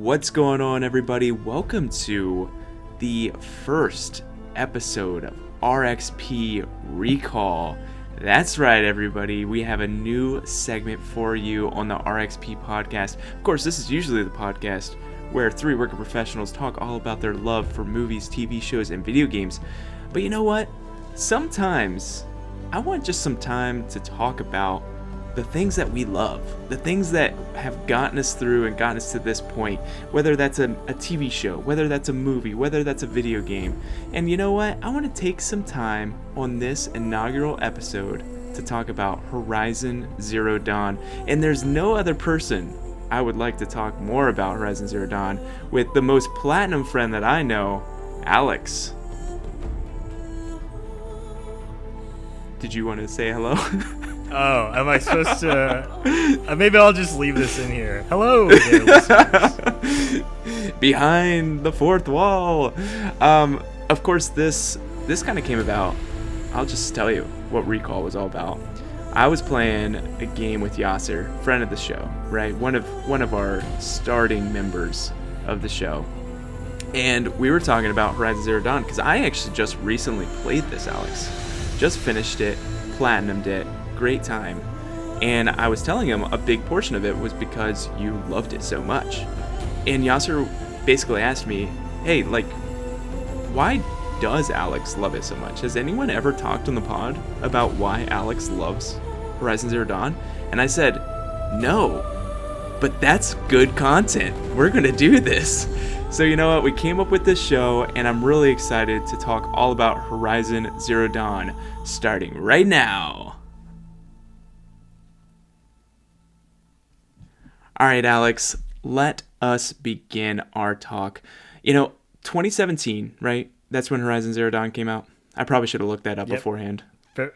What's going on, everybody? Welcome to the first episode of RxP Recall. That's right, everybody. We have a new segment for you on the RxP Podcast. Of course, this is usually the podcast where three working professionals talk all about their love for movies, TV shows, and video games. But you know what? Sometimes I want just some time to talk about the things that we love, the things that have gotten us through and gotten us to this point, whether that's a TV show, whether that's a movie, whether that's a video game. And you know what? I want to take some time on this inaugural episode to talk about Horizon Zero Dawn. And there's no other person I would like to talk more about Horizon Zero Dawn with the most platinum friend that I know, Alex. Did you want to say hello? Oh, am I supposed to? Maybe I'll just leave this in here. Hello there, listeners. Behind the fourth wall. Of course, this kind of came about. I'll just tell you what Recall was all about. I was playing a game with Yasser, friend of the show, right? One of our starting members of the show. And we were talking about Horizon Zero Dawn because I actually just recently played this, Alex. Just finished it, platinumed it. Great time. And I was telling him a big portion of it was because you loved it so much. And Yasser basically asked me, hey, why does Alex love it so much? Has anyone ever talked on the pod about why Alex loves Horizon Zero Dawn? And I said, no, but that's good content. We're gonna do this. So you know what, we came up with this show, and I'm really excited to talk all about Horizon Zero Dawn, starting right now. All right, Alex, let us begin our talk. 2017, right? That's when Horizon Zero Dawn came out. I probably should have looked that up beforehand.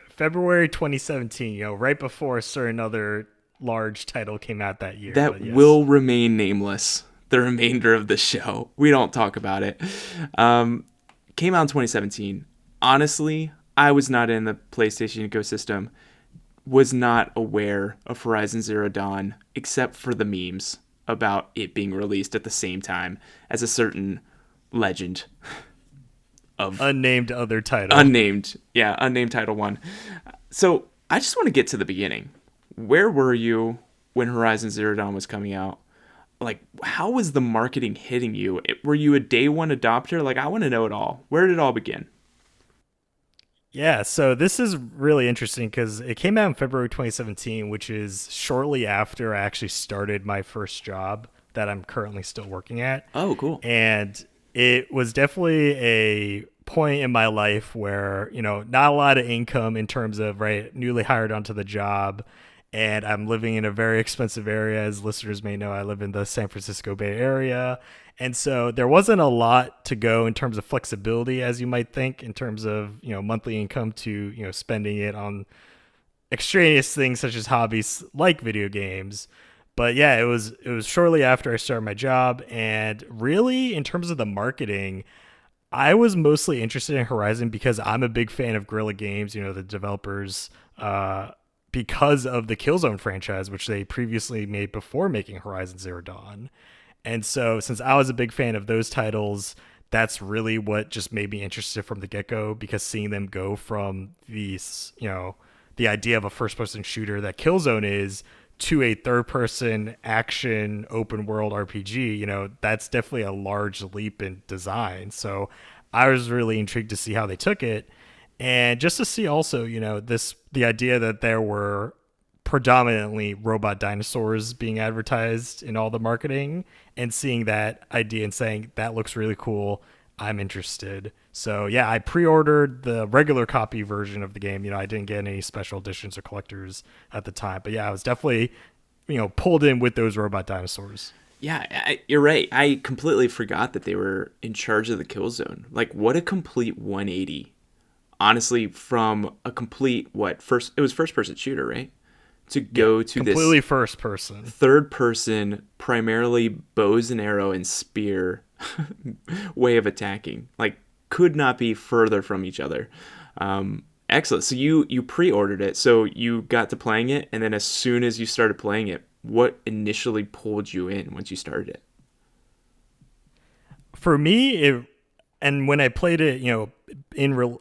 February 2017, right before a certain other large title came out that year. That will remain nameless the remainder of the show. We don't talk about it. Came out in 2017. Honestly, I was not in the PlayStation ecosystem. Was not aware of Horizon Zero Dawn except for the memes about it being released at the same time as a certain legend of unnamed other title. Unnamed title one. So I just want to get to the beginning. Where were you when Horizon Zero Dawn was coming out? How was the marketing hitting you? Were you a day one adopter? I want to know it all. Where did it all begin? Yeah, so this is really interesting because it came out in February 2017, which is shortly after I actually started my first job that I'm currently still working at. Oh, cool. And it was definitely a point in my life where, not a lot of income in terms of, newly hired onto the job. And I'm living in a very expensive area. As listeners may know, I live in the San Francisco Bay Area. And so there wasn't a lot to go in terms of flexibility, as you might think, in terms of, monthly income to, spending it on extraneous things such as hobbies like video games. But yeah, it was shortly after I started my job. And really, in terms of the marketing, I was mostly interested in Horizon because I'm a big fan of Guerrilla Games, the developers, because of the Killzone franchise, which they previously made before making Horizon Zero Dawn. And so since I was a big fan of those titles, that's really what just made me interested from the get-go, because seeing them go from these, the idea of a first-person shooter that Killzone is to a third-person action open-world RPG, that's definitely a large leap in design. So I was really intrigued to see how they took it. And just to see also, the idea that there were predominantly robot dinosaurs being advertised in all the marketing, and seeing that idea and saying, that looks really cool, I'm interested. So yeah, I pre-ordered the regular copy version of the game. I didn't get any special editions or collectors at the time, but yeah, I was definitely, pulled in with those robot dinosaurs. Yeah, you're right. I completely forgot that they were in charge of the Killzone. What a complete 180. Honestly, from a complete, it was first-person shooter, right? To go to completely this first person, third person, primarily bows and arrow and spear way of attacking. Could not be further from each other. Excellent. So you pre-ordered it, so you got to playing it, and then as soon as you started playing it, what initially pulled you in once you started it? For me, and when I played it,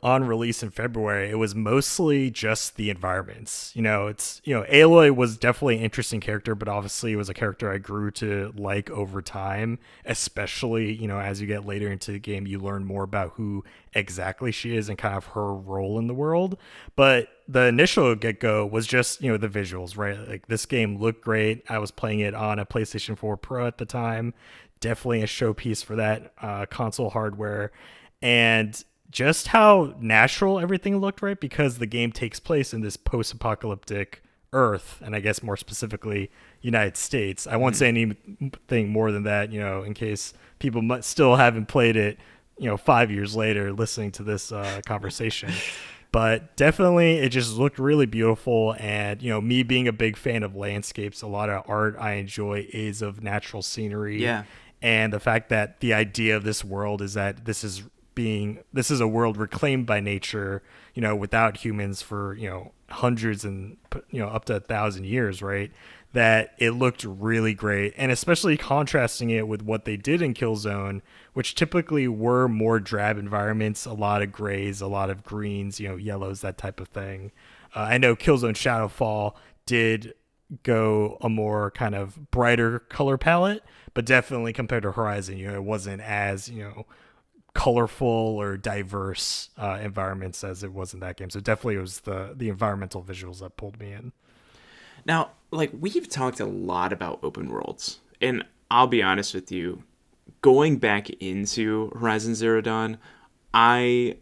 on release in February, it was mostly just the environments. Aloy was definitely an interesting character, but obviously it was a character I grew to like over time, especially, as you get later into the game, you learn more about who exactly she is and kind of her role in the world. But the initial get-go was just, the visuals, right? Like, this game looked great. I was playing it on a PlayStation 4 Pro at the time. Definitely a showpiece for that console hardware. And just how natural everything looked, right? Because the game takes place in this post-apocalyptic Earth, and I guess more specifically, United States. I won't say anything more than that, in case people still haven't played it, 5 years later, listening to this conversation. But definitely, it just looked really beautiful. And, me being a big fan of landscapes, a lot of art I enjoy is of natural scenery. Yeah. And the fact that the idea of this world is that this is a world reclaimed by nature, without humans for, hundreds and, up to 1,000 years, right? That it looked really great. And especially contrasting it with what they did in Killzone, which typically were more drab environments, a lot of grays, a lot of greens, yellows, that type of thing. I know Killzone Shadowfall did go a more kind of brighter color palette, but definitely compared to Horizon, it wasn't as, colorful or diverse environments as it was in that game. So definitely it was the environmental visuals that pulled me in. Now, like, we've talked a lot about open worlds, and I'll be honest with you, going back into Horizon Zero Dawn, I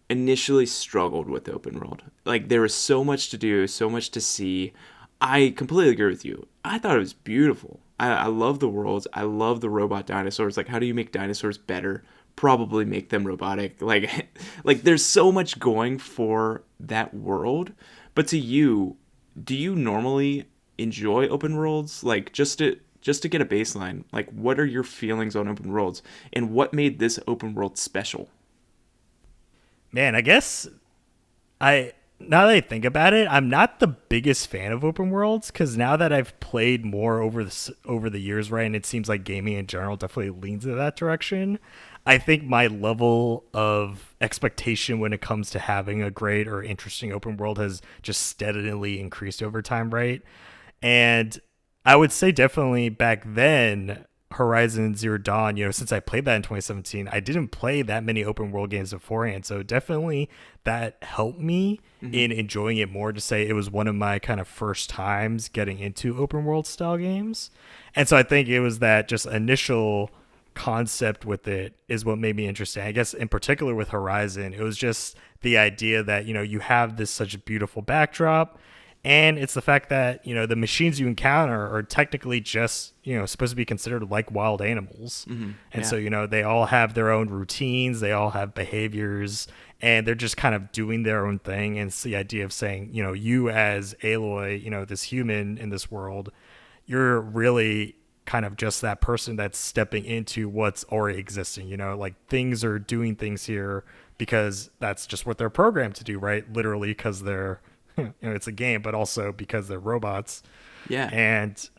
initially struggled with open world. Like, there was so much to do, so much to see. I completely agree with you. I thought it was beautiful. I love the worlds. I love the robot dinosaurs. Like, how do you make dinosaurs better? Probably make them robotic. Like there's so much going for that world. But to you, do you normally enjoy open worlds? Like, just to get a baseline, like, what are your feelings on open worlds, and what made this open world special? Man, I guess now that I think about it, I'm not the biggest fan of open worlds, because now that I've played more over the years, right, and it seems like gaming in general definitely leans in that direction, I think my level of expectation when it comes to having a great or interesting open world has just steadily increased over time, right? And I would say definitely back then, Horizon Zero Dawn, since I played that in 2017, I didn't play that many open world games beforehand. So definitely that helped me in enjoying it more, to say it was one of my kind of first times getting into open world style games. And so I think it was that just initial concept with it is what made me interesting. I guess in particular with Horizon, it was just the idea that, you have this such a beautiful backdrop. And it's the fact that, the machines you encounter are technically just, supposed to be considered like wild animals. Mm-hmm. And so, they all have their own routines, they all have behaviors, and they're just kind of doing their own thing. And it's the idea of saying, you as Aloy, this human in this world, you're really kind of just that person that's stepping into what's already existing. Like, things are doing things here because that's just what they're programmed to do, right? Literally because they're it's a game, but also because they're robots. Yeah. And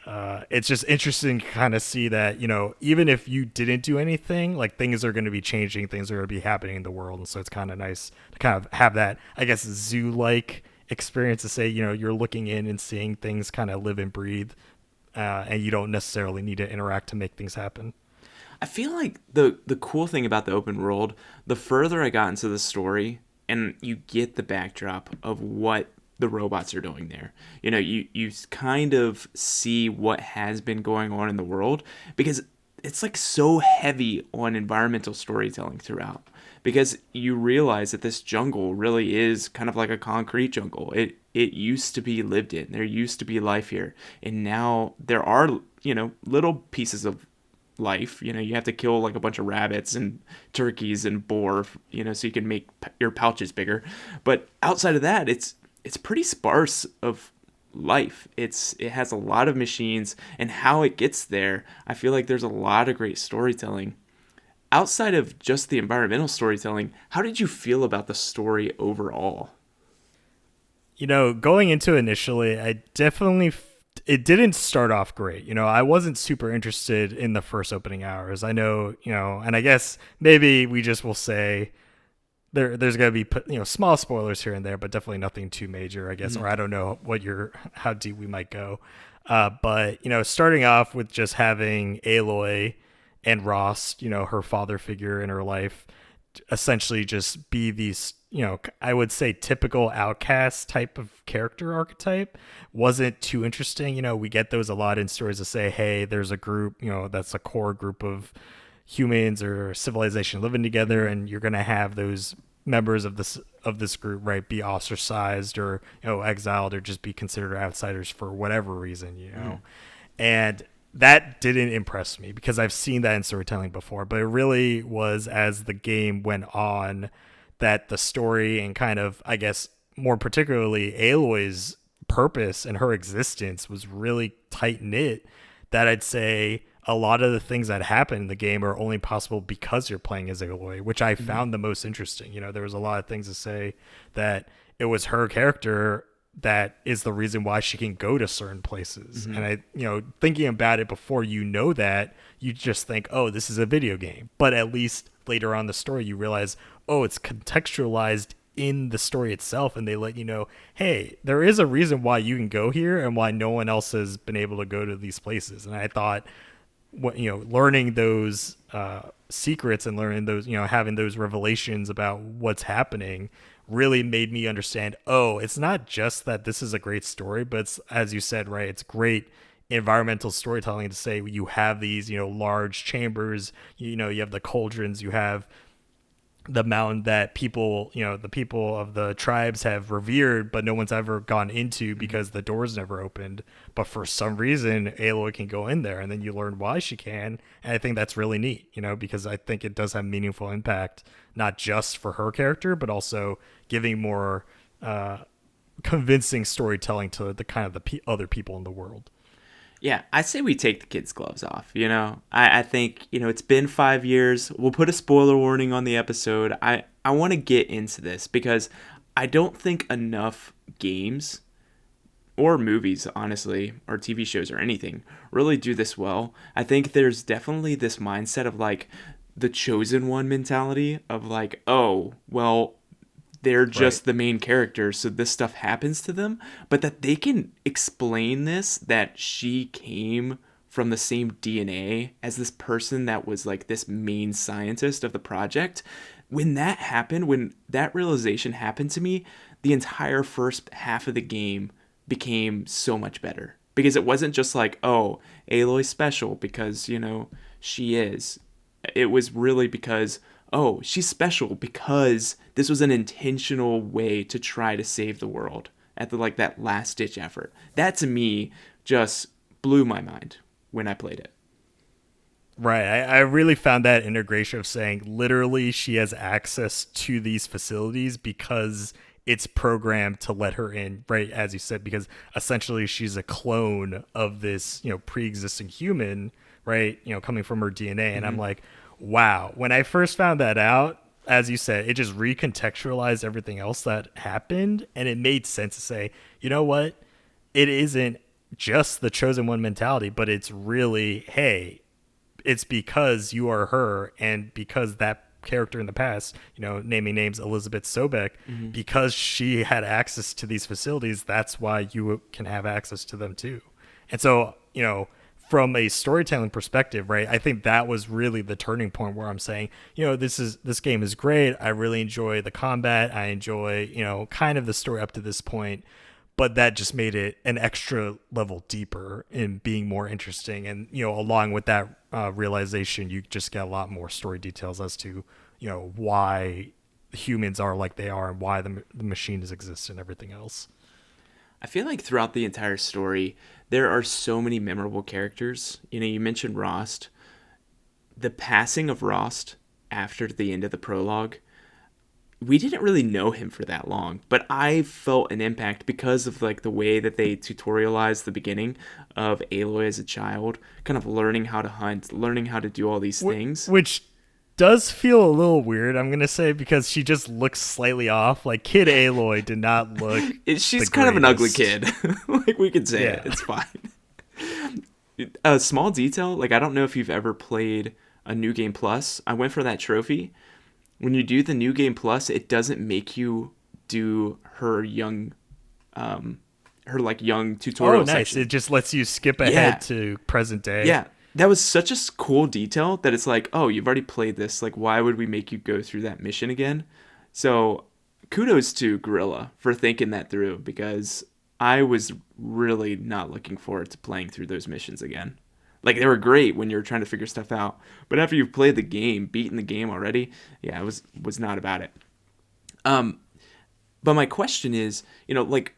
it's just interesting to kind of see that, even if you didn't do anything, like, things are going to be changing, things are going to be happening in the world. And so it's kind of nice to kind of have that, I guess, zoo-like experience to say, you're looking in and seeing things kind of live and breathe, and you don't necessarily need to interact to make things happen. I feel like the cool thing about the open world, the further I got into the story, and you get the backdrop of what the robots are doing there. You kind of see what has been going on in the world, because it's like so heavy on environmental storytelling throughout, because you realize that this jungle really is kind of like a concrete jungle. It used to be lived in. There used to be life here, and now there are, little pieces of life. You have to kill like a bunch of rabbits and turkeys and boar, so you can make your pouches bigger. But outside of that, it's pretty sparse of life. It has a lot of machines, and how it gets there, I feel like there's a lot of great storytelling. Outside of just the environmental storytelling, how did you feel about the story overall? Going into it initially, I definitely it didn't start off great. I wasn't super interested in the first opening hours. I know, and I guess maybe we just will say there's going to be, small spoilers here and there, but definitely nothing too major, I guess. Or I don't know how deep we might go. But, starting off with just having Aloy and Ross, her father figure in her life, essentially just be these, I would say typical outcast type of character archetype wasn't too interesting. We get those a lot in stories to say, hey, there's a group, that's a core group of humans or civilization living together, and you're going to have those members of this group, right, be ostracized or exiled or just be considered outsiders for whatever reason, and that didn't impress me because I've seen that in storytelling before. But it really was as the game went on that the story and kind of, I guess, more particularly Aloy's purpose and her existence was really tight knit, that I'd say a lot of the things that happen in the game are only possible because you're playing as Aloy, which I found the most interesting. There was a lot of things to say that it was her character that is the reason why she can go to certain places. And I, thinking about it before, that you just think, oh, this is a video game. But at least later on in the story, you realize, oh, it's contextualized in the story itself, and they let you know, hey, there is a reason why you can go here and why no one else has been able to go to these places. And I thought, learning those secrets and learning those, having those revelations about what's happening really made me understand, oh, it's not just that this is a great story, but it's, as you said, right, it's great environmental storytelling to say you have these, large chambers, you have the cauldrons, you have the mountain that people, the people of the tribes have revered, but no one's ever gone into because the doors never opened. But for some reason, Aloy can go in there, and then you learn why she can. And I think that's really neat, because I think it does have meaningful impact, not just for her character, but also giving more convincing storytelling to the kind of the other people in the world. Yeah, I say we take the kids' gloves off, I think, it's been 5 years. We'll put a spoiler warning on the episode. I want to get into this because I don't think enough games or movies, honestly, or TV shows or anything really do this well. I think there's definitely this mindset of like the chosen one mentality of like, oh, well, they're just the main character, so this stuff happens to them, but that they can explain this, that she came from the same DNA as this person that was like this main scientist of the project. When that happened, when that realization happened to me, the entire first half of the game became so much better, because it wasn't just like, oh, Aloy's special because, she is. It was really because, oh, she's special because this was an intentional way to try to save the world at that last ditch effort. That to me just blew my mind when I played it. Right. I really found that integration of saying literally she has access to these facilities because it's programmed to let her in, right? As you said, because essentially she's a clone of this, pre-existing human, right? Coming from her DNA. And I'm like, wow. When I first found that out, as you said, it just recontextualized everything else that happened. And it made sense to say, you know what? It isn't just the chosen one mentality, but it's really, hey, it's because you are her, and because that character in the past, naming names, Elizabeth Sobek, because she had access to these facilities, that's why you can have access to them too. And so, from a storytelling perspective, right, I think that was really the turning point where I'm saying, this game is great. I really enjoy the combat. I enjoy, kind of the story up to this point, but that just made it an extra level deeper in being more interesting. And, along with that realization, you just get a lot more story details as to, why humans are like they are and why the machines exist and everything else. I feel like throughout the entire story, there are so many memorable characters. You mentioned Rost. The passing of Rost after the end of the prologue, we didn't really know him for that long, but I felt an impact because of the way that they tutorialized the beginning of Aloy as a child, kind of learning how to hunt, learning how to do all these things. Which does feel a little weird, I'm going to say, because she just looks slightly off. Like, Kid Aloy did not look She's kind of an ugly kid. We could say it. It's fine. A small detail, like I don't know if you've ever played a New Game Plus. I went for that trophy. When you do the New Game Plus, it doesn't make you do her like young Oh, tutorial nice. section. It just lets you skip ahead Yeah. to present day. Yeah. That was such a cool detail that it's like, oh, you've already played this. Like, why would we make you go through that mission again? So kudos to Gorilla for thinking that through, because I was really not looking forward to playing through those missions again. Like, they were great when you're trying to figure stuff out, but after you've played the game, beaten the game already, yeah, it was not about it. But my question is, like,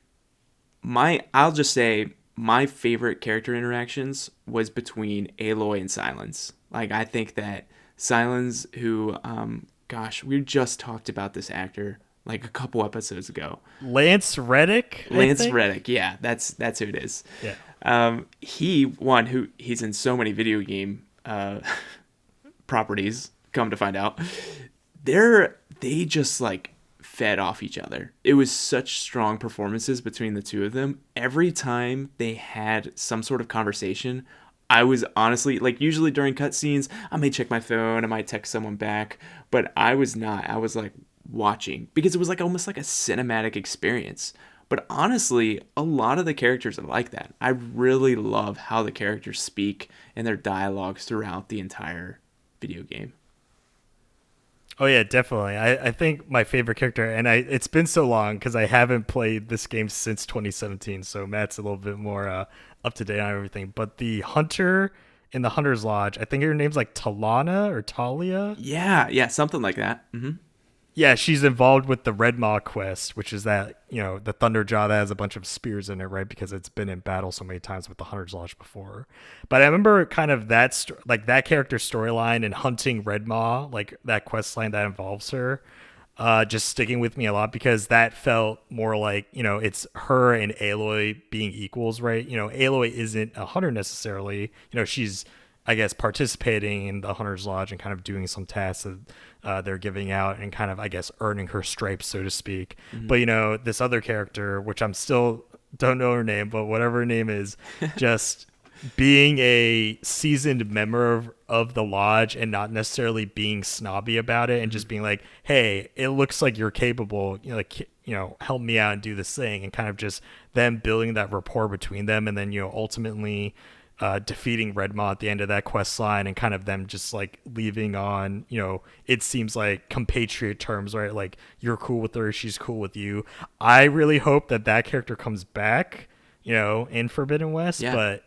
I'll just say my favorite character interactions was between Aloy and Silence. Like, I think that Silence, who, gosh, we just talked about this actor like a couple episodes ago. Lance Reddick. Lance Reddick, yeah, that's who it is. Yeah. He's in so many video game properties. Come to find out, they just like fed off each other. It was such strong performances between the two of them. Every time they had some sort of conversation, I was honestly, like, usually during cutscenes, I may check my phone, I might text someone back, but I was not. I was like watching, because it was like almost like a cinematic experience. But honestly, a lot of the characters are like that. I really love how the characters speak and their dialogues throughout the entire video game. Oh yeah, definitely. I think my favorite character, and it's been so long because I haven't played this game since 2017, so Matt's a little bit more up to date on everything. But the hunter in the Hunter's Lodge, I think her name's like Talana or Talia. Yeah, something like that. Yeah, she's involved with the Red Maw quest, which is that, the Thunderjaw that has a bunch of spears in it, right? Because it's been in battle so many times with the Hunter's Lodge before. But I remember kind of that character storyline and hunting Red Maw, like that quest line that involves her, just sticking with me a lot, because that felt more like, it's her and Aloy being equals, right? Aloy isn't a hunter necessarily. She's, I guess, participating in the Hunter's Lodge and kind of doing some tasks that they're giving out and kind of, I guess, earning her stripes, so to speak. Mm-hmm. But, this other character, which I'm still don't know her name, but whatever her name is, just being a seasoned member of the lodge and not necessarily being snobby about it and just being like, hey, it looks like you're capable, help me out and do this thing, and kind of just them building that rapport between them, and then, ultimately defeating Red Maw at the end of that quest line, and kind of them just like leaving on, it seems like compatriot terms, right? Like, you're cool with her, she's cool with you. I really hope that character comes back, in Forbidden West. Yeah. But,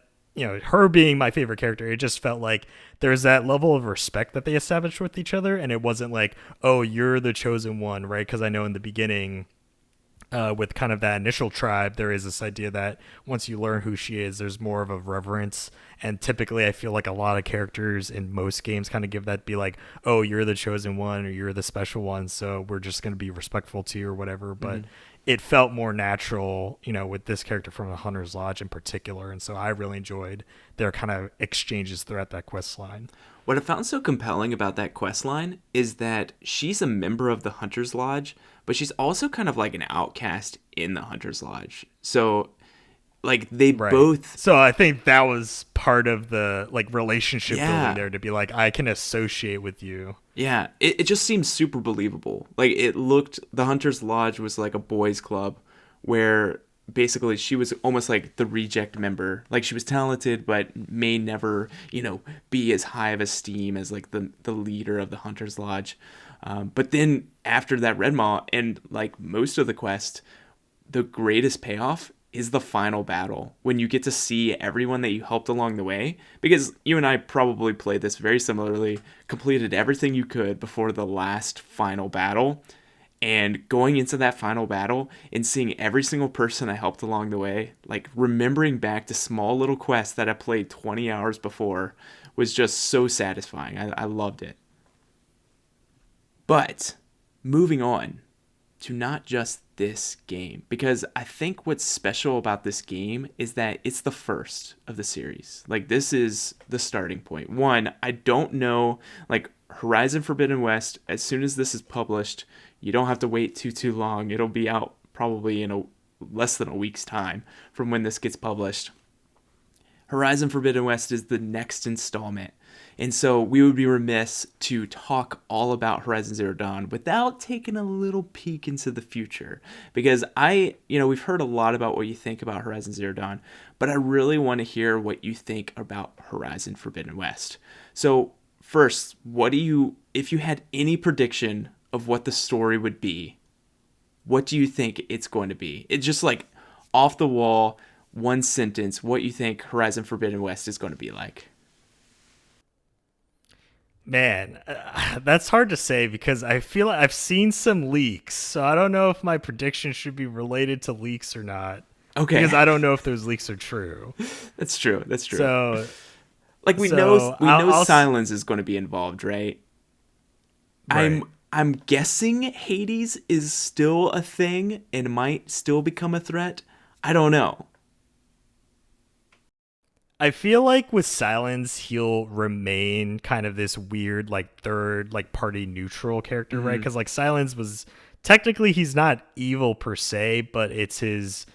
her being my favorite character, it just felt like there's that level of respect that they established with each other. And it wasn't like, oh, you're the chosen one, right? Because I know in the beginning, with kind of that initial tribe, there is this idea that once you learn who she is, there's more of a reverence. And typically I feel like a lot of characters in most games kind of give that, be like, oh, you're the chosen one, or you're the special one, so we're just going to be respectful to you or whatever. But it felt more natural, with this character from the Hunter's Lodge in particular. And so I really enjoyed their kind of exchanges throughout that quest line. What I found so compelling about that quest line is that she's a member of the Hunter's Lodge, but she's also kind of like an outcast in the Hunter's Lodge. So, like, they both... So I think that was part of the, like, relationship building there, to be like, I can associate with you. Yeah, it just seems super believable. Like, the Hunter's Lodge was like a boys' club where basically she was almost like the reject member. Like, she was talented, but may never, be as high of esteem as like the leader of the Hunter's Lodge. But then after that Red Maw and like most of the quest, the greatest payoff is the final battle, when you get to see everyone that you helped along the way. Because you and I probably played this very similarly, completed everything you could before the last final battle. And going into that final battle and seeing every single person I helped along the way, like remembering back to small little quests that I played 20 hours before, was just so satisfying. I loved it. But moving on to not just this game, because I think what's special about this game is that it's the first of the series. Like, this is the starting point. One, I don't know, like, Horizon Forbidden West, as soon as this is published, you don't have to wait too long. It'll be out probably in less than a week's time from when this gets published. Horizon Forbidden West is the next installment. And so we would be remiss to talk all about Horizon Zero Dawn without taking a little peek into the future. Because we've heard a lot about what you think about Horizon Zero Dawn, but I really want to hear what you think about Horizon Forbidden West. So first, if you had any prediction of what the story would be, what do you think it's going to be? It's just like off the wall, one sentence, what you think Horizon Forbidden West is going to be like. Man, that's hard to say because I feel like I've seen some leaks, so I don't know if my prediction should be related to leaks or not. Okay. Because I don't know if those leaks are true. That's true. So, like we know Silence is going to be involved, right? Right. I'm guessing Hades is still a thing and might still become a threat. I don't know. I feel like with Silence, he'll remain kind of this weird, like, third, like, party neutral character, right? Because, like, Silence was technically he's not evil per se, but it's his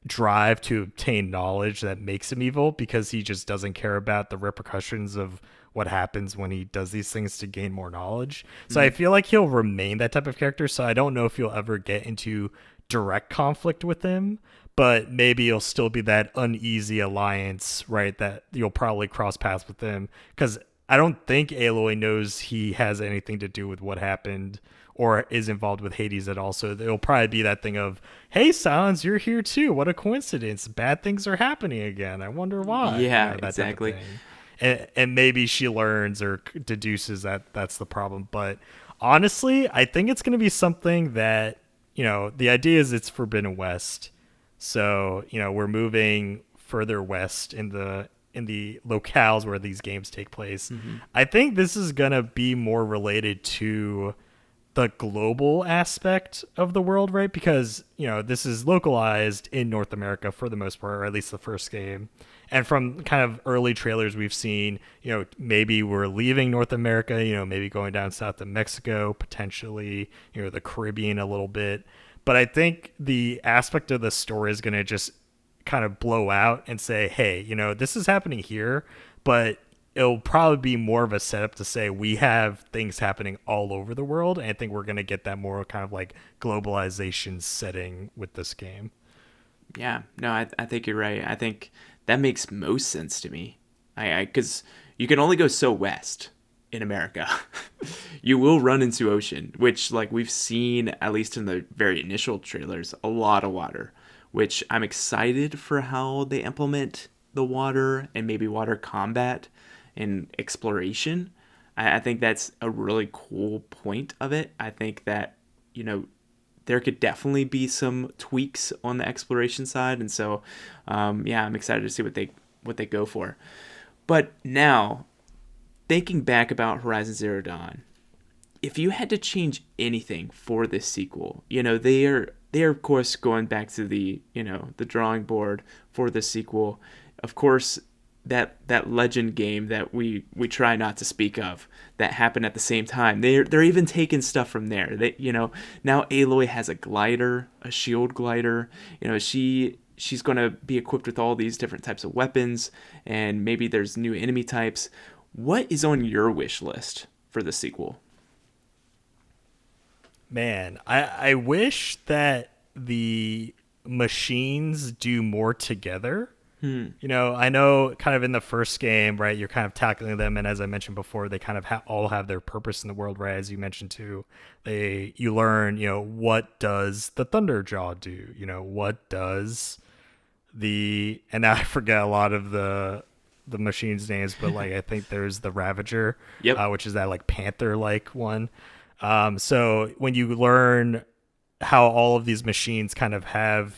drive to obtain knowledge that makes him evil because he just doesn't care about the repercussions of what happens when he does these things to gain more knowledge. So I feel like he'll remain that type of character. So I don't know if you'll ever get into direct conflict with him, but maybe you'll still be that uneasy alliance, right? That you'll probably cross paths with him because I don't think Aloy knows he has anything to do with what happened or is involved with Hades at all. So it'll probably be that thing of, hey, Silence, you're here too. What a coincidence. Bad things are happening again. I wonder why. Yeah, that exactly. Type of thing. And maybe she learns or deduces that that's the problem. But honestly, I think it's going to be something that, the idea is it's Forbidden West. So, we're moving further west in the locales where these games take place. I think this is going to be more related to the global aspect of the world, right? Because, this is localized in North America for the most part, or at least the first game. And from kind of early trailers we've seen, maybe we're leaving North America, maybe going down south to Mexico, potentially, the Caribbean a little bit. But I think the aspect of the story is going to just kind of blow out and say, hey, this is happening here, but it'll probably be more of a setup to say we have things happening all over the world. And I think we're going to get that more kind of like globalization setting with this game. Yeah, no, I think you're right. I think that makes most sense to me. Because you can only go so west in America. You will run into ocean, which like we've seen, at least in the very initial trailers, a lot of water, which I'm excited for how they implement the water and maybe water combat and exploration. I think that's a really cool point of it. I think that, there could definitely be some tweaks on the exploration side. And so, I'm excited to see what they go for. But now, thinking back about Horizon Zero Dawn, if you had to change anything for this sequel, they are of course going back to the drawing board for the sequel. Of course, that Legend game that we try not to speak of that happened at the same time. They're even taking stuff from there. Now Aloy has a glider, a shield glider. She's going to be equipped with all these different types of weapons, and maybe there's new enemy types. What is on your wish list for the sequel? Man, I wish that the machines do more together. I know kind of in the first game, right, you're kind of tackling them, and as I mentioned before, they kind of all have their purpose in the world, right? As you mentioned too, you learn, what does the Thunderjaw do? What does and now I forget a lot of the machines' names, but like I think there's the Ravager, which is that like panther-like one. So when you learn how all of these machines kind of have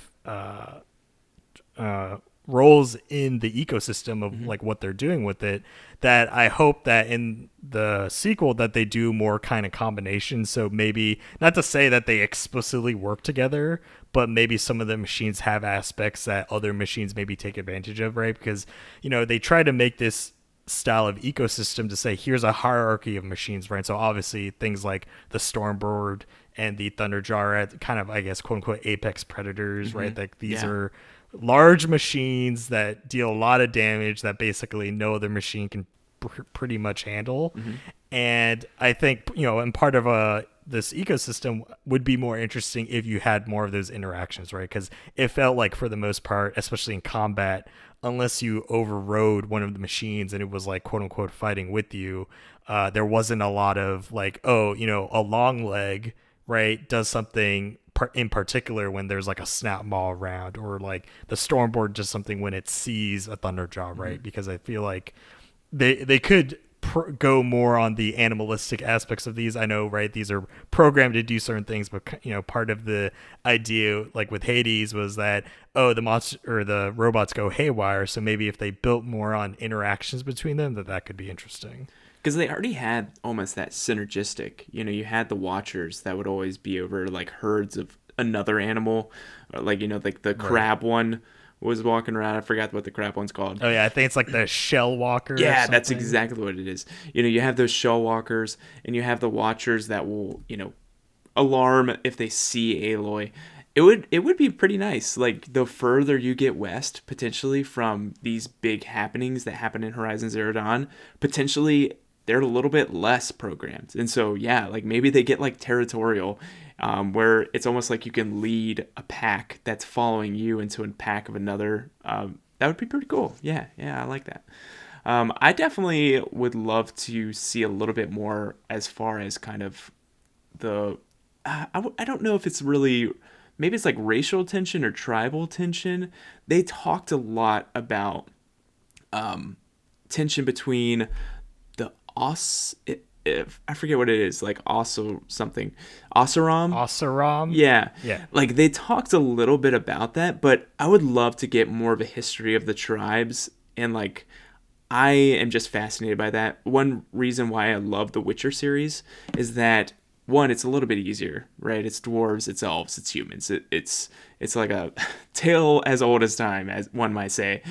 roles in the ecosystem of like what they're doing with it, that I hope that in the sequel that they do more kind of combinations. So maybe not to say that they explicitly work together, but maybe some of the machines have aspects that other machines maybe take advantage of, right? Because, they try to make this style of ecosystem to say, here's a hierarchy of machines, right? So obviously things like the Stormbird and the Thunderjaw are kind of, I guess, quote unquote, apex predators, right? Like these are large machines that deal a lot of damage that basically no other machine can pretty much handle. Mm-hmm. And I think, and part of this ecosystem would be more interesting if you had more of those interactions, right? Because it felt like for the most part, especially in combat, unless you overrode one of the machines and it was like quote unquote fighting with you, there wasn't a lot of like, a long leg, right, does something in particular when there's like a snap maul around, or like the Stormboard does something when it sees a Thunderjaw, right? Mm-hmm. Because I feel like they could go more on the animalistic aspects of these. I know, right, these are programmed to do certain things, but part of the idea, like with Hades, was that the monster or the robots go haywire, so maybe if they built more on interactions between them, that could be interesting. Because they already had almost that synergistic. You had the Watchers that would always be over like herds of another animal, like like the crab one was walking around. I forgot what the crab one's called. Oh yeah, I think it's like the shell walker. Yeah, that's exactly what it is. You have those shell walkers, and you have the Watchers that will alarm if they see Aloy. It would be pretty nice. Like the further you get west, potentially from these big happenings that happen in Horizon Zero Dawn, potentially they're a little bit less programmed. And so, yeah, like maybe they get like territorial, where it's almost like you can lead a pack that's following you into a pack of another. That would be pretty cool. Yeah, I like that. I definitely would love to see a little bit more as far as kind of the... I don't know if it's really... Maybe it's like racial tension or tribal tension. They talked a lot about tension between the I forget what it is, like also something Oseram. Yeah. Yeah. Like they talked a little bit about that, but I would love to get more of a history of the tribes, and like I am just fascinated by that. One reason why I love the Witcher series is that one, it's a little bit easier, right? It's dwarves, it's elves, it's humans. It's like a tale as old as time, as one might say.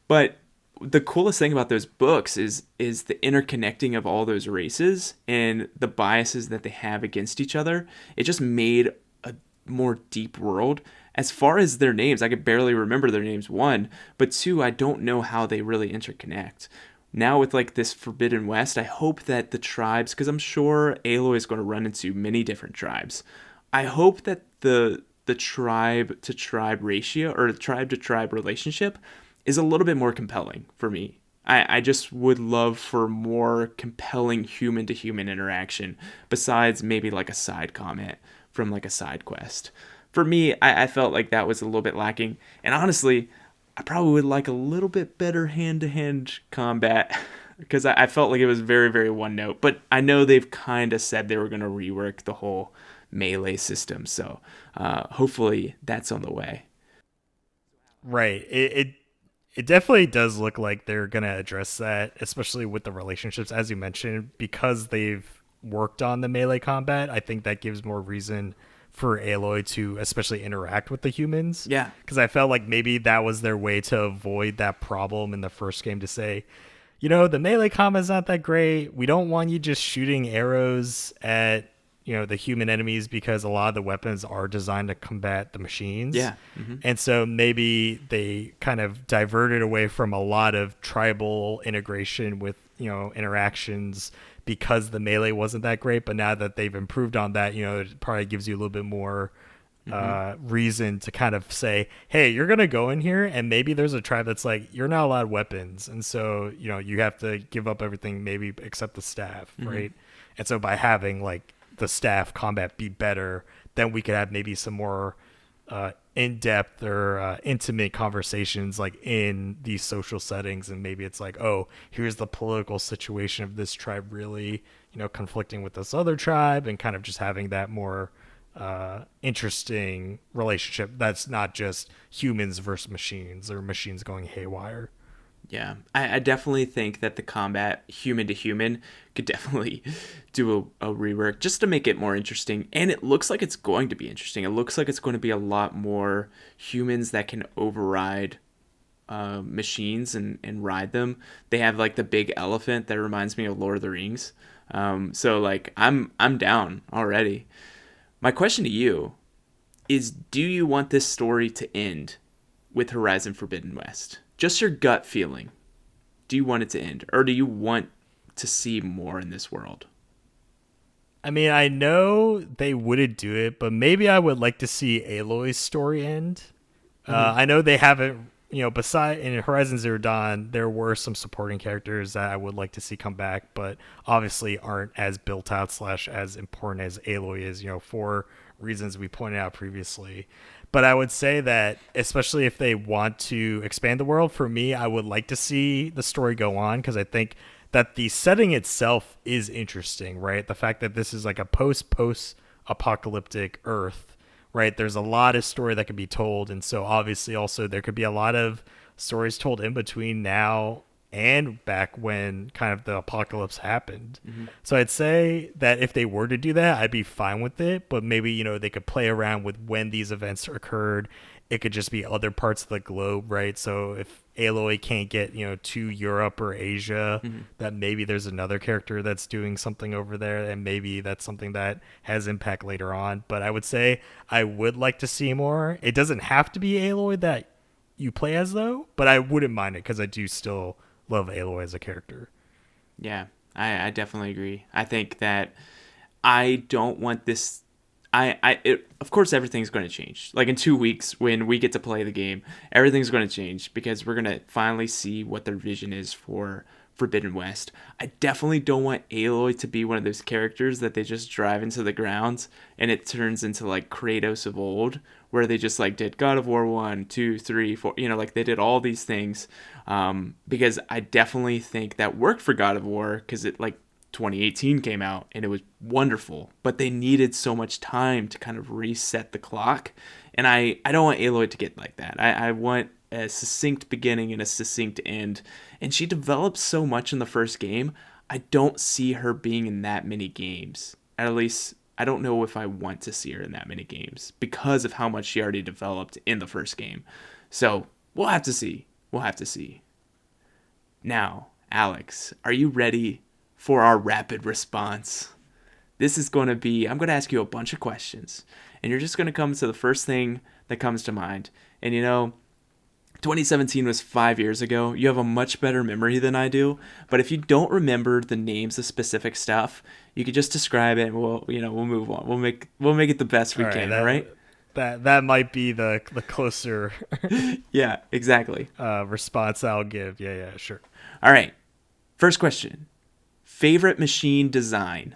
But the coolest thing about those books is the interconnecting of all those races and the biases that they have against each other. It just made a more deep world. As far as their names, I could barely remember their names, one, but two, I don't know how they really interconnect. Now with like this Forbidden West, I hope that the tribes, because I'm sure Aloy is going to run into many different tribes. I hope that the tribe to tribe ratio, or the tribe to tribe relationship, is a little bit more compelling for me. I just would love for more compelling human to human interaction besides maybe like a side comment from like a side quest. For me, I felt like that was a little bit lacking. And honestly, I probably would like a little bit better hand-to-hand combat because I felt like it was very, very one note. But I know they've kind of said they were going to rework the whole melee system. So hopefully that's on the way. Right. It definitely does look like they're going to address that, especially with the relationships, as you mentioned, because they've worked on the melee combat. I think that gives more reason for Aloy to especially interact with the humans. Yeah. Because I felt like maybe that was their way to avoid that problem in the first game, to say, the melee combat's not that great. We don't want you just shooting arrows at the human enemies, because a lot of the weapons are designed to combat the machines. Yeah. Mm-hmm. And so maybe they kind of diverted away from a lot of tribal integration with, interactions, because the melee wasn't that great. But now that they've improved on that, it probably gives you a little bit more reason to kind of say, hey, you're going to go in here, and maybe there's a tribe that's like, you're not allowed weapons. And so, you have to give up everything, maybe except the staff, right? And so by having like the staff combat be better, then we could have maybe some more in-depth or intimate conversations like in these social settings. And maybe it's like, oh, here's the political situation of this tribe really conflicting with this other tribe, and kind of just having that more interesting relationship that's not just humans versus machines, or machines going haywire. Yeah, I definitely think that the combat human to human could definitely do a rework just to make it more interesting. And it looks like it's going to be interesting. It looks like it's going to be a lot more humans that can override machines and ride them. They have like the big elephant that reminds me of Lord of the Rings. So like I'm down already. My question to you is, do you want this story to end with Horizon Forbidden West? Just your gut feeling. Do you want it to end, or do you want to see more in this world? I mean, I know they wouldn't do it, but maybe I would like to see Aloy's story end. I know they haven't, beside in Horizon Zero Dawn, there were some supporting characters that I would like to see come back, but obviously aren't as built out / as important as Aloy is, for reasons we pointed out previously. But I would say that, especially if they want to expand the world, for me, I would like to see the story go on, because I think that the setting itself is interesting, right? The fact that this is like a post-apocalyptic Earth, right? There's a lot of story that could be told. And so obviously also there could be a lot of stories told in between now and back when kind of the apocalypse happened. So I'd say that if they were to do that, I'd be fine with it. But maybe, they could play around with when these events occurred. It could just be other parts of the globe, right? So if Aloy can't get, to Europe or Asia, that maybe there's another character that's doing something over there, and maybe that's something that has impact later on. But I would say I would like to see more. It doesn't have to be Aloy that you play as, though, but I wouldn't mind it because I do still love Aloy as a character. Yeah, I definitely agree. I think that I don't want this. Of course, everything's going to change. Like in 2 weeks, when we get to play the game, everything's going to change because we're going to finally see what their vision is for Forbidden West. I definitely don't want Aloy to be one of those characters that they just drive into the ground and it turns into like Kratos of old, where they just like did God of War 1, 2, 3, 4, like they did all these things. Because I definitely think that worked for God of War because it like 2018 came out and it was wonderful, but they needed so much time to kind of reset the clock. And I don't want Aloy to get like that. I want a succinct beginning and a succinct end. And she develops so much in the first game. I don't see her being in that many games. At least I don't know if I want to see her in that many games because of how much she already developed in the first game. So we'll have to see. We'll have to see. Now, Alex, are you ready for our rapid response? This is going to be, I'm going to ask you a bunch of questions, and you're just going to come to the first thing that comes to mind. And 2017 was 5 years ago. You have a much better memory than I do, but if you don't remember the names of specific stuff, you could just describe it and we'll move on. We'll make it the best we can, all right? That might be the closer yeah, exactly. Response I'll give. Yeah, sure. All right. First question. Favorite machine design?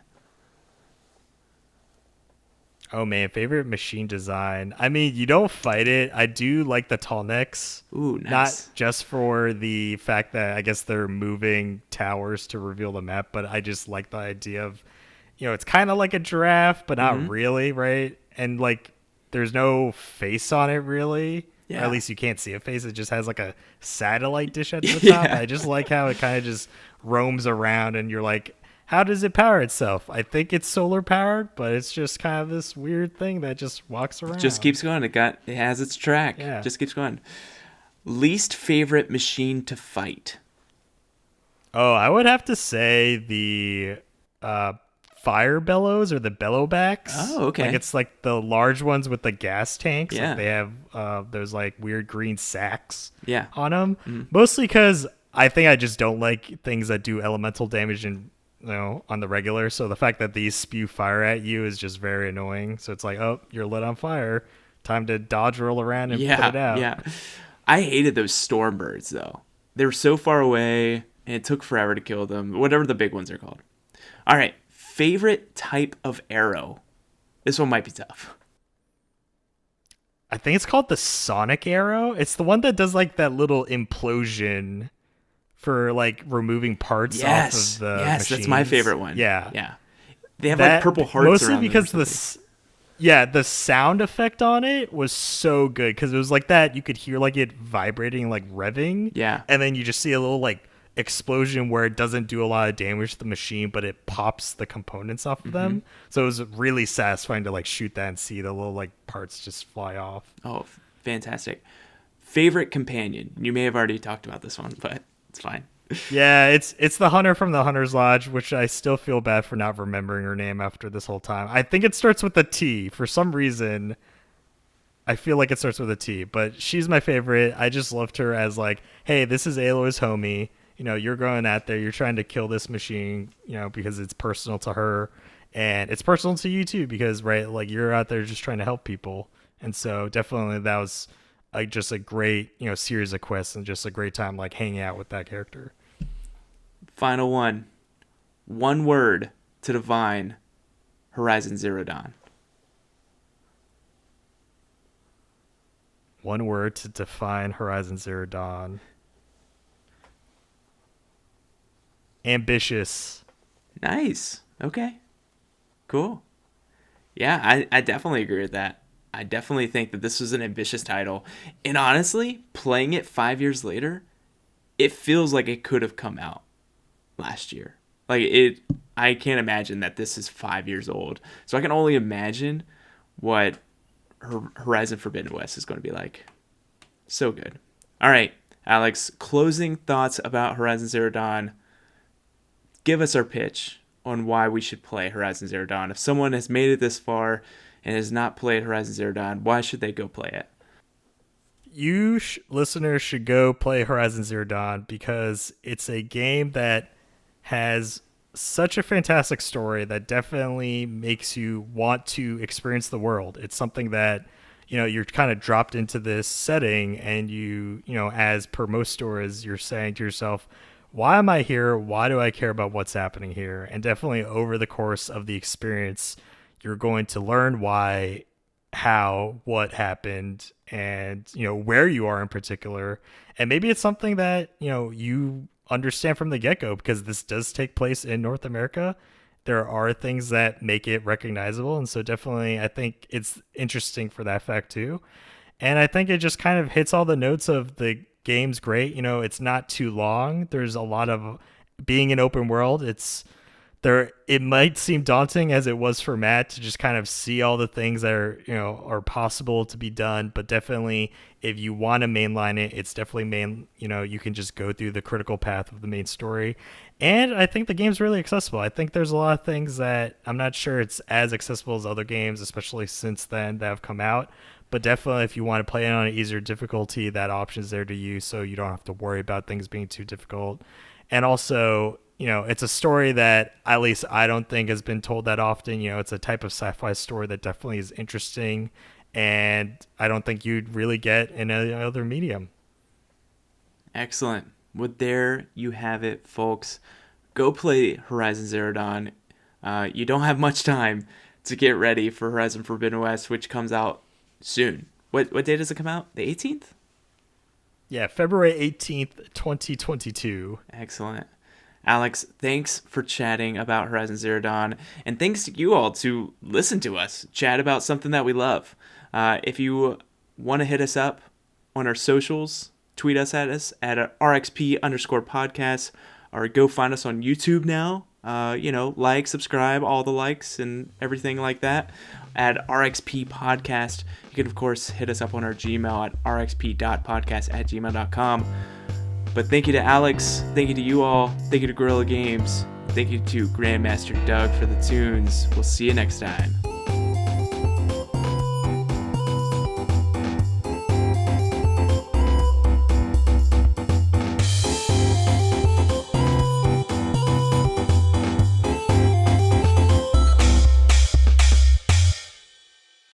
Oh man, favorite machine design. I mean, you don't fight it. I do like the tall necks. Ooh, nice. Not just for the fact that I guess they're moving towers to reveal the map, but I just like the idea of, it's kind of like a giraffe, but not really, right? And like, there's no face on it really. Yeah. Or at least you can't see a face. It just has like a satellite dish at the top. I just like how it kind of just roams around and you're like, how does it power itself? I think it's solar powered, but it's just kind of this weird thing that just walks around. Just keeps going. It has its track. Yeah. Just keeps going. Least favorite machine to fight? Oh, I would have to say the fire bellows or the bellowbacks. Oh, okay. Like it's like the large ones with the gas tanks. Yeah. Like they have those like weird green sacks on them. Mm-hmm. Mostly because I think I just don't like things that do elemental damage and on the regular. So the fact that these spew fire at you is just very annoying. So it's like, oh, you're lit on fire. Time to dodge roll around and put it out. Yeah. I hated those storm birds though. They were so far away and it took forever to kill them. Whatever the big ones are called. All right. Favorite type of arrow? This one might be tough. I think it's called the Sonic Arrow. It's the one that does like that little implosion for like removing parts off of the machines. That's my favorite one. Yeah. They have like purple hearts mostly around because them the sound effect on it was so good because it was like that you could hear like it vibrating, like revving. Yeah. And then you just see a little like explosion where it doesn't do a lot of damage to the machine, but it pops the components off of them. So it was really satisfying to like shoot that and see the little like parts just fly off. Oh, fantastic. Favorite companion? You may have already talked about this one, but it's fine. Yeah, it's the hunter from the Hunter's Lodge, which I still feel bad for not remembering her name after this whole time. I think it starts with a T. For some reason, I feel like it starts with a T, but she's my favorite. I just loved her as like, hey, this is Aloy's homie. You're going out there, you're trying to kill this machine, because it's personal to her, and it's personal to you too, because right, like you're out there just trying to help people. And so definitely that was like just a great, series of quests and just a great time like hanging out with that character. Final one. One word to define Horizon Zero Dawn. One word to define Horizon Zero Dawn. Ambitious. Nice. Okay. Cool. Yeah, I definitely agree with that. I definitely think that this was an ambitious title. And honestly, playing it 5 years later, it feels like it could have come out last year. I can't imagine that this is 5 years old. So I can only imagine what Horizon Forbidden West is going to be like. So good. All right, Alex, closing thoughts about Horizon Zero Dawn. Give us our pitch on why we should play Horizon Zero Dawn. If someone has made it this far and has not played Horizon Zero Dawn, why should they go play it? You listeners should go play Horizon Zero Dawn because it's a game that has such a fantastic story that definitely makes you want to experience the world. It's something that, you're kind of dropped into this setting and as per most stories, you're saying to yourself, why am I here? Why do I care about what's happening here? And definitely over the course of the experience, you're going to learn why, how, what happened, and, where you are in particular. And maybe it's something that, you understand from the get-go, because this does take place in North America. There are things that make it recognizable, and so definitely I think it's interesting for that fact too. And I think it just kind of hits all the notes of the game's great. It's not too long. There's a lot of being an open world. It might seem daunting as it was for Matt to just kind of see all the things that are possible to be done, but definitely if you want to mainline it, it's definitely you can just go through the critical path of the main story. And I think the game's really accessible. I think there's a lot of things that I'm not sure it's as accessible as other games, especially since then, that have come out. But definitely if you want to play it on an easier difficulty, that option's there to you, so you don't have to worry about things being too difficult. And also, it's a story that at least I don't think has been told that often. It's a type of sci-fi story that definitely is interesting, and I don't think you'd really get in any other medium. Excellent. Well, there you have it, folks. Go play Horizon Zero Dawn. You don't have much time to get ready for Horizon Forbidden West, which comes out soon. What day does it come out? The 18th? Yeah, February 18th, 2022. Excellent. Alex, thanks for chatting about Horizon Zero Dawn, and thanks to you all to listen to us chat about something that we love. If you want to hit us up on our socials, tweet us at RxP_podcast, or go find us on YouTube now. Like, subscribe, all the likes and everything like that at RxP Podcast. You can, of course, hit us up on our Gmail at rxp.podcast@gmail.com. But thank you to Alex. Thank you to you all. Thank you to Guerrilla Games. Thank you to Grandmaster Doug for the tunes. We'll see you next time.